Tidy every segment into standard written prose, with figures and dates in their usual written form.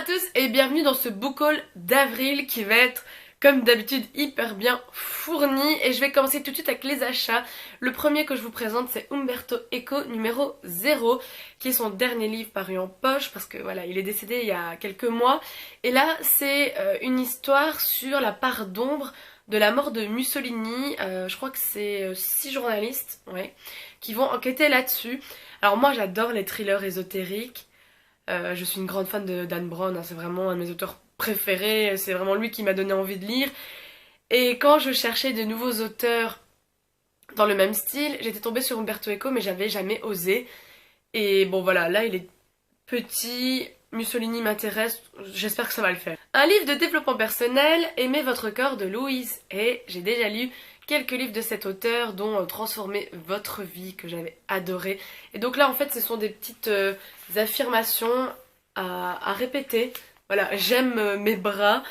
à tous et bienvenue dans ce book haul d'avril qui va être comme d'habitude hyper bien fourni et je vais commencer tout de suite avec les achats. Le premier que je vous présente c'est Umberto Eco numéro 0 qui est son dernier livre paru en poche parce que voilà il est décédé il y a quelques mois et là c'est une histoire sur la part d'ombre de la mort de Mussolini. Je crois que c'est 6 journalistes qui vont enquêter là-dessus. Alors moi j'adore les thrillers ésotériques. Je suis une grande fan de Dan Brown, hein, c'est vraiment un de mes auteurs préférés, c'est vraiment lui qui m'a donné envie de lire. Et quand je cherchais de nouveaux auteurs dans le même style, j'étais tombée sur Umberto Eco mais j'avais jamais osé. Et bon voilà, là il est petit, Mussolini m'intéresse, j'espère que ça va le faire. Un livre de développement personnel, Aimez votre corps de Louise Hay. J'ai déjà lu quelques livres de cet auteur dont Transformer votre vie que j'avais adoré. Et donc là en fait ce sont des petites affirmations à répéter. Voilà, j'aime mes bras.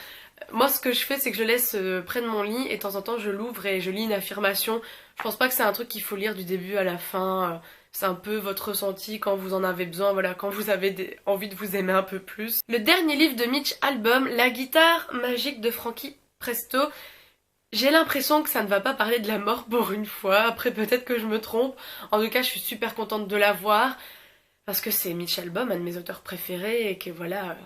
Moi ce que je fais c'est que je laisse près de mon lit et de temps en temps je l'ouvre et je lis une affirmation. Je pense pas que c'est un truc qu'il faut lire du début à la fin. C'est un peu votre ressenti quand vous en avez besoin, voilà, quand vous avez envie de vous aimer un peu plus. Le dernier livre de Mitch Albom, La guitare magique de Frankie Presto. J'ai l'impression que ça ne va pas parler de la mort pour une fois, après peut-être que je me trompe. En tout cas, je suis super contente de l'avoir, parce que c'est Mitch Albom, un de mes auteurs préférés, et que voilà,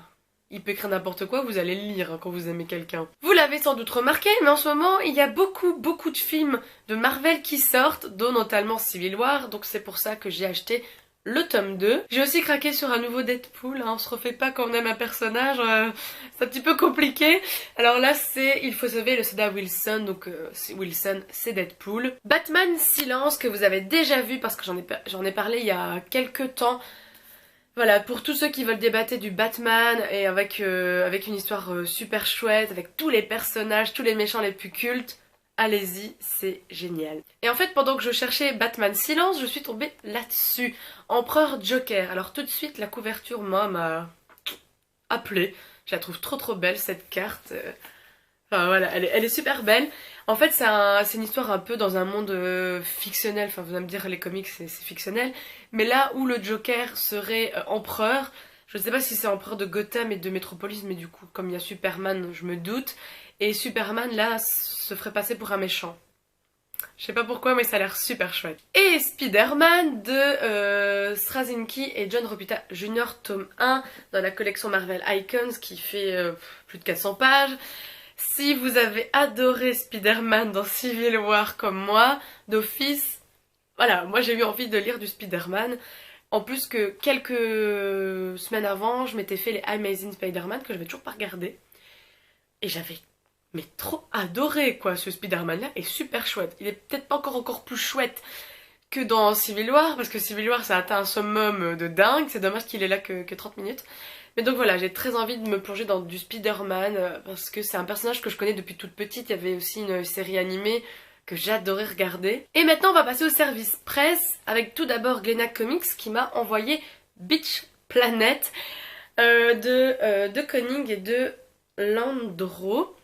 il peut écrire n'importe quoi, vous allez le lire hein, quand vous aimez quelqu'un. Vous l'avez sans doute remarqué, mais en ce moment, il y a beaucoup de films de Marvel qui sortent, dont notamment Civil War, donc c'est pour ça que j'ai acheté le tome 2. J'ai aussi craqué sur un nouveau Deadpool, hein, on se refait pas quand on aime un personnage, c'est un petit peu compliqué. Alors là c'est Il faut sauver le soldat Wilson, donc Wilson c'est Deadpool. Batman Silence que vous avez déjà vu parce que j'en ai parlé il y a quelques temps. Voilà, pour tous ceux qui veulent débattre du Batman et avec une histoire super chouette, avec tous les personnages, tous les méchants les plus cultes, allez-y, c'est génial. Et en fait, pendant que je cherchais Batman Silence, je suis tombée là-dessus. Empereur Joker. Alors tout de suite, la couverture, moi, m'a appelée. Je la trouve trop belle, cette carte. Enfin voilà, elle est super belle. En fait, c'est une histoire un peu dans un monde fictionnel. Enfin, vous allez me dire, les comics, c'est fictionnel. Mais là où le Joker serait empereur, je ne sais pas si c'est empereur de Gotham et de Metropolis, mais du coup, comme il y a Superman, je me doute. Et Superman, là, se ferait passer pour un méchant. Je sais pas pourquoi, mais ça a l'air super chouette. Et Spider-Man de Straczynski et John Romita Jr. tome 1 dans la collection Marvel Icons qui fait plus de 400 pages. Si vous avez adoré Spider-Man dans Civil War comme moi, d'office, voilà, moi j'ai eu envie de lire du Spider-Man. En plus que quelques semaines avant, je m'étais fait les Amazing Spider-Man que je vais toujours pas regarder. Et j'avais trop adoré quoi, ce Spider-Man là est super chouette. Il est peut-être pas encore plus chouette que dans Civil War, parce que Civil War ça a atteint un summum de dingue, c'est dommage qu'il est là que 30 minutes. Mais donc voilà, j'ai très envie de me plonger dans du Spider-Man, parce que c'est un personnage que je connais depuis toute petite, il y avait aussi une série animée que j'adorais regarder. Et maintenant on va passer au service presse, avec tout d'abord Glénat Comics qui m'a envoyé Beach Planet de Koenig et de Landro.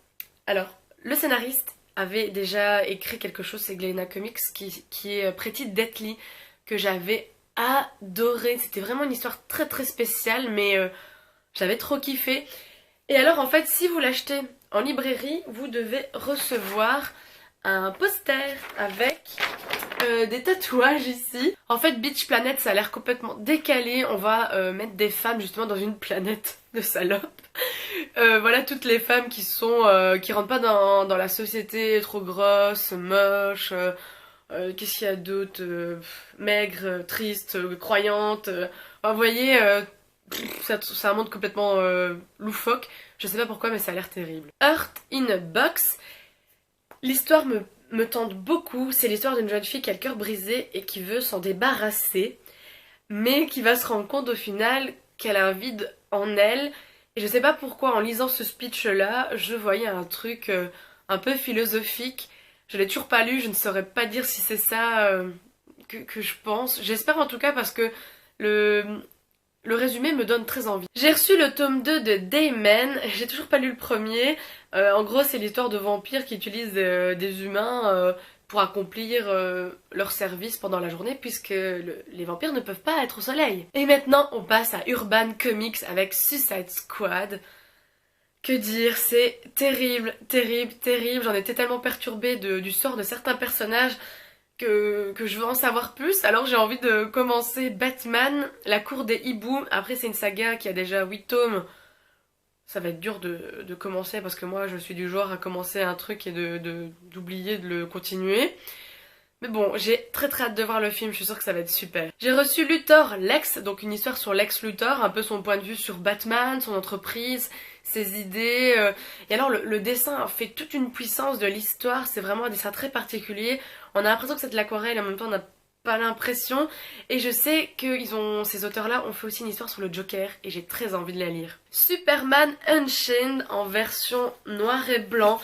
Alors, le scénariste avait déjà écrit quelque chose, c'est Glénat Comics, qui est Pretty Deathly, que j'avais adoré. C'était vraiment une histoire très spéciale, mais j'avais trop kiffé. Et alors, en fait, si vous l'achetez en librairie, vous devez recevoir un poster avec des tatouages ici. En fait, Beach Planet, ça a l'air complètement décalé. On va mettre des femmes justement dans une planète de salopes. Voilà toutes les femmes qui rentrent pas dans la société, trop grosses, moches, qu'est-ce qu'il y a d'autre, maigres, tristes, croyantes. Enfin, vous voyez, c'est un monde complètement loufoque. Je sais pas pourquoi, mais ça a l'air terrible. Heart in a Box. L'histoire me tente beaucoup. C'est l'histoire d'une jeune fille qui a le cœur brisé et qui veut s'en débarrasser, mais qui va se rendre compte au final qu'elle a un vide en elle. Et je sais pas pourquoi, en lisant ce speech-là, je voyais un truc un peu philosophique. Je l'ai toujours pas lu, je ne saurais pas dire si c'est ça que je pense. J'espère en tout cas parce que le résumé me donne très envie. J'ai reçu le tome 2 de Dayman, j'ai toujours pas lu le premier. En gros, c'est l'histoire de vampires qui utilisent des humains pour accomplir leur service pendant la journée puisque les vampires ne peuvent pas être au soleil. Et maintenant on passe à Urban Comics avec Suicide Squad. Que dire, c'est terrible, terrible, terrible. J'en étais tellement perturbée du sort de certains personnages que je veux en savoir plus. Alors j'ai envie de commencer Batman, la cour des hiboux. Après c'est une saga qui a déjà 8 tomes. Ça va être dur de commencer parce que moi je suis du genre à commencer un truc et d'oublier de le continuer. Mais bon, j'ai très très hâte de voir le film, je suis sûre que ça va être super. J'ai reçu Luthor Lex, donc une histoire sur Lex Luthor, un peu son point de vue sur Batman, son entreprise, ses idées. Et alors le dessin fait toute une puissance de l'histoire, c'est vraiment un dessin très particulier. On a l'impression que c'est de l'aquarelle et en même temps on n'a pas l'impression. Et je sais que ces auteurs-là ont fait aussi une histoire sur le Joker et j'ai très envie de la lire. Superman Unchained en version noir et blanc.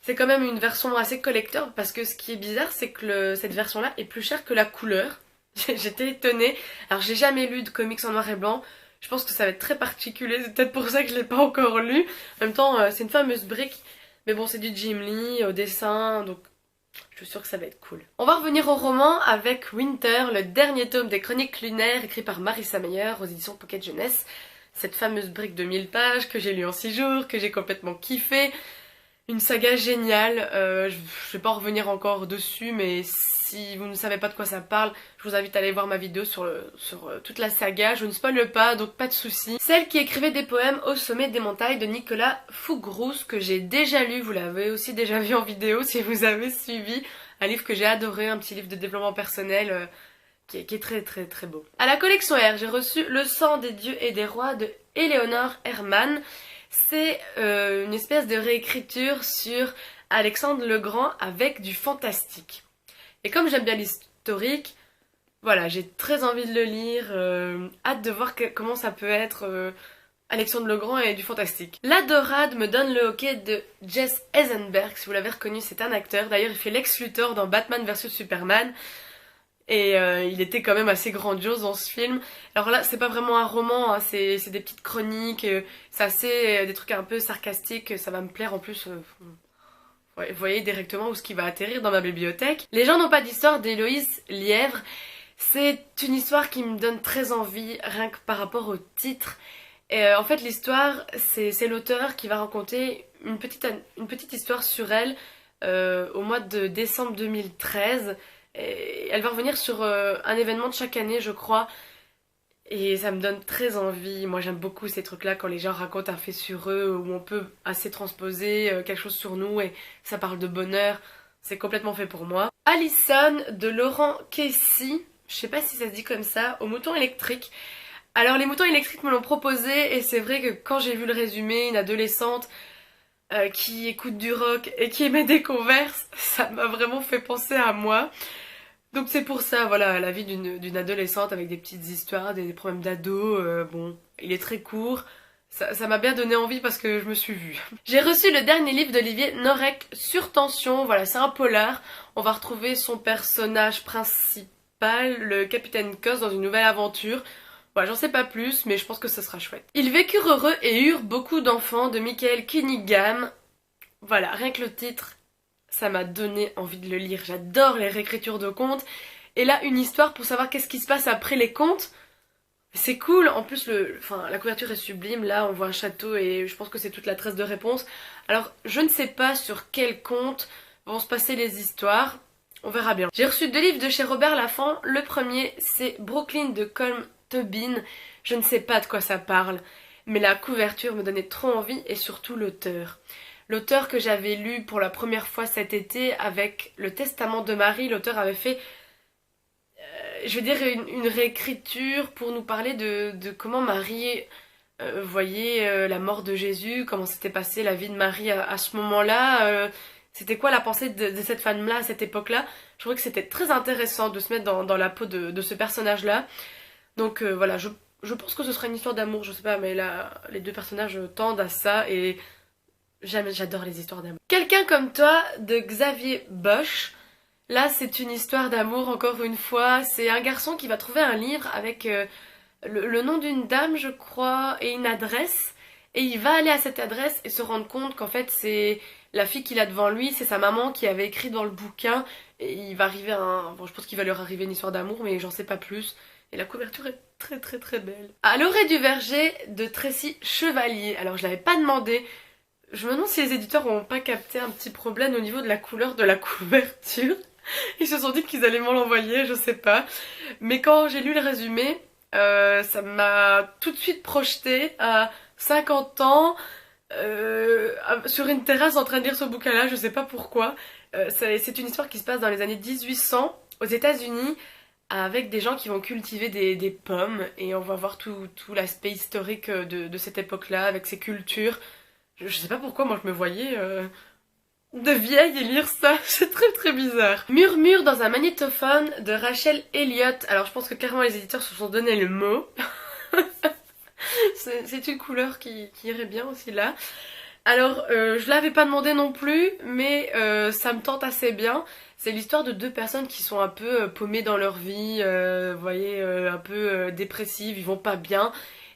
C'est quand même une version assez collector parce que ce qui est bizarre c'est que cette version là est plus chère que la couleur. J'étais étonnée. Alors j'ai jamais lu de comics en noir et blanc. Je pense que ça va être très particulier, c'est peut-être pour ça que je l'ai pas encore lu. En même temps c'est une fameuse brique. Mais bon c'est du Jim Lee au dessin donc je suis sûre que ça va être cool. On va revenir au roman avec Winter, le dernier tome des Chroniques lunaires écrit par Marissa Meyer aux éditions Pocket Jeunesse. Cette fameuse brique de 1000 pages que j'ai lu en 6 jours, que j'ai complètement kiffé. Une saga géniale, je vais pas en revenir encore dessus, mais si vous ne savez pas de quoi ça parle, je vous invite à aller voir ma vidéo sur toute la saga, je ne spoile pas, donc pas de soucis. Celle qui écrivait des poèmes au sommet des montagnes de Nicolas Fougrouse, que j'ai déjà lu, vous l'avez aussi déjà vu en vidéo si vous avez suivi, un livre que j'ai adoré, un petit livre de développement personnel qui est très très très beau. À la collection R, j'ai reçu Le sang des dieux et des rois de Eleonore Herman. C'est une espèce de réécriture sur Alexandre le Grand avec du fantastique. Et comme j'aime bien l'historique, voilà, j'ai très envie de le lire, hâte de voir comment ça peut être Alexandre le Grand et du fantastique. La Dorade me donne le hockey de Jesse Eisenberg, si vous l'avez reconnu, c'est un acteur. D'ailleurs, il fait Lex Luthor dans Batman vs Superman. Et il était quand même assez grandiose dans ce film. Alors là, c'est pas vraiment un roman, hein, c'est des petites chroniques, c'est assez des trucs un peu sarcastiques, ça va me plaire en plus. Ouais, vous voyez directement où ce qui va atterrir dans ma bibliothèque. Les gens n'ont pas d'histoire d'Héloïse Lièvre. C'est une histoire qui me donne très envie, rien que par rapport au titre. Et en fait, l'histoire, c'est l'auteur qui va raconter une petite histoire sur elle au mois de décembre 2013. Et elle va revenir sur un événement de chaque année, je crois. Et ça me donne très envie. Moi, j'aime beaucoup ces trucs-là quand les gens racontent un fait sur eux, où on peut assez transposer quelque chose sur nous et ça parle de bonheur. C'est complètement fait pour moi. Allison de Laurent Casey. Je sais pas si ça se dit comme ça, aux moutons électriques. Alors, les moutons électriques me l'ont proposé et c'est vrai que quand j'ai vu le résumé, une adolescente qui écoute du rock et qui émet des Converse, ça m'a vraiment fait penser à moi. Donc c'est pour ça, voilà, la vie d'une adolescente avec des petites histoires, des problèmes d'ado, bon, il est très court. Ça m'a bien donné envie parce que je me suis vue. J'ai reçu le dernier livre d'Olivier Norek sur Tension, voilà, c'est un polar. On va retrouver son personnage principal, le capitaine Cos, dans une nouvelle aventure. Voilà, j'en sais pas plus, mais je pense que ce sera chouette. Ils vécurent heureux et eurent beaucoup d'enfants de Michael Cunningham. Voilà, rien que le titre, ça m'a donné envie de le lire. J'adore les réécritures de contes. Et là, une histoire pour savoir qu'est-ce qui se passe après les contes. C'est cool. En plus, la couverture est sublime. Là, on voit un château et je pense que c'est toute la tresse de réponse. Alors, je ne sais pas sur quel conte vont se passer les histoires. On verra bien. J'ai reçu 2 livres de chez Robert Laffont. Le premier, c'est Brooklyn de Colm Tobin. Je ne sais pas de quoi ça parle, mais la couverture me donnait trop envie et surtout l'auteur. L'auteur que j'avais lu pour la première fois cet été avec Le Testament de Marie, l'auteur avait fait, je veux dire, une réécriture pour nous parler de comment Marie voyait la mort de Jésus, comment s'était passée la vie de Marie à ce moment-là, c'était quoi la pensée de cette femme-là à cette époque-là. Je trouvais que c'était très intéressant de se mettre dans la peau de ce personnage-là. Donc voilà, je pense que ce sera une histoire d'amour, je sais pas, mais là, les 2 personnages tendent à ça et j'adore les histoires d'amour. Quelqu'un comme toi de Xavier Bosch. Là, c'est une histoire d'amour encore une fois. C'est un garçon qui va trouver un livre avec le nom d'une dame, je crois, et une adresse. et il va aller à cette adresse et se rendre compte qu'en fait c'est la fille qu'il a devant lui, c'est sa maman qui avait écrit dans le bouquin, et il va arriver à un... Bon, je pense qu'il va leur arriver une histoire d'amour, mais j'en sais pas plus. Et la couverture est très très très belle. À l'orée du verger de Tracy Chevalier. Alors je l'avais pas demandé. Je me demande si les éditeurs ont pas capté un petit problème au niveau de la couleur de la couverture. Ils se sont dit qu'ils allaient m'en l'envoyer, je sais pas. Mais quand j'ai lu le résumé, ça m'a tout de suite projeté à 50 ans, sur une terrasse en train de lire ce bouquin-là, je sais pas pourquoi. C'est une histoire qui se passe dans les années 1800 aux États-Unis, avec des gens qui vont cultiver des pommes, et on va voir tout l'aspect historique de cette époque-là, avec ces cultures. Je sais pas pourquoi, moi je me voyais de vieille et lire ça, c'est très très bizarre. Murmure dans un magnétophone de Rachel Elliott. Alors je pense que clairement les éditeurs se sont donné le mot. C'est une couleur qui irait bien aussi là. Alors je l'avais pas demandé non plus, mais ça me tente assez bien. C'est l'histoire de deux personnes qui sont un peu paumées dans leur vie, vous voyez, un peu dépressives, ils vont pas bien.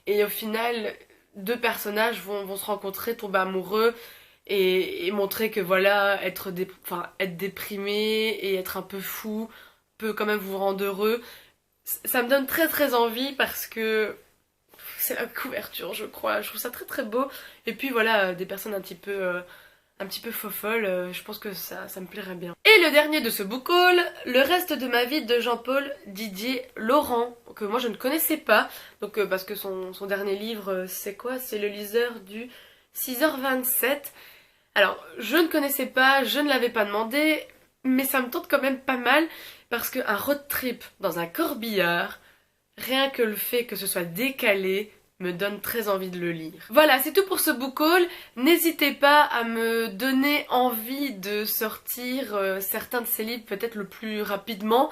Et au final, deux personnages vont se rencontrer, tomber amoureux, et montrer que voilà, être déprimé et être un peu fou peut quand même vous rendre heureux. Ça me donne très très envie parce que c'est la couverture, je crois. Je trouve ça très très beau. Et puis voilà, des personnes un petit peu faux-folles, je pense que ça me plairait bien. Et le dernier de ce book haul, Le reste de ma vie de Jean-Paul Didier Laurent, que moi je ne connaissais pas. Donc parce que son dernier livre, c'est quoi? C'est Le liseur du 6h27. Alors, je ne connaissais pas, je ne l'avais pas demandé, mais ça me tente quand même pas mal parce qu'un road trip dans un corbillard, rien que le fait que ce soit décalé, me donne très envie de le lire. Voilà, c'est tout pour ce book haul. N'hésitez pas à me donner envie de sortir certains de ces livres peut-être le plus rapidement.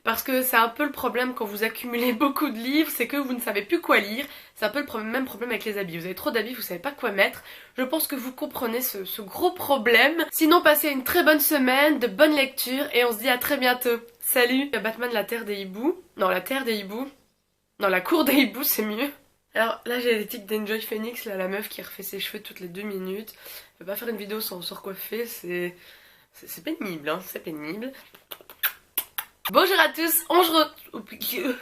Parce que c'est un peu le problème quand vous accumulez beaucoup de livres, c'est que vous ne savez plus quoi lire. C'est un peu le même problème avec les habits. Vous avez trop d'habits, vous savez pas quoi mettre. Je pense que vous comprenez ce gros problème. Sinon, passez une très bonne semaine, de bonnes lectures, et on se dit à très bientôt. Salut! Batman, la terre des hiboux. Non, la terre des hiboux. Non, la cour des hiboux, c'est mieux. Alors là, j'ai les tics d'Enjoy Phoenix, là, la meuf qui refait ses cheveux toutes les 2 minutes. Je vais pas faire une vidéo sans se recoiffer, c'est pénible, hein, c'est pénible. Bonjour à tous, on se retrouve...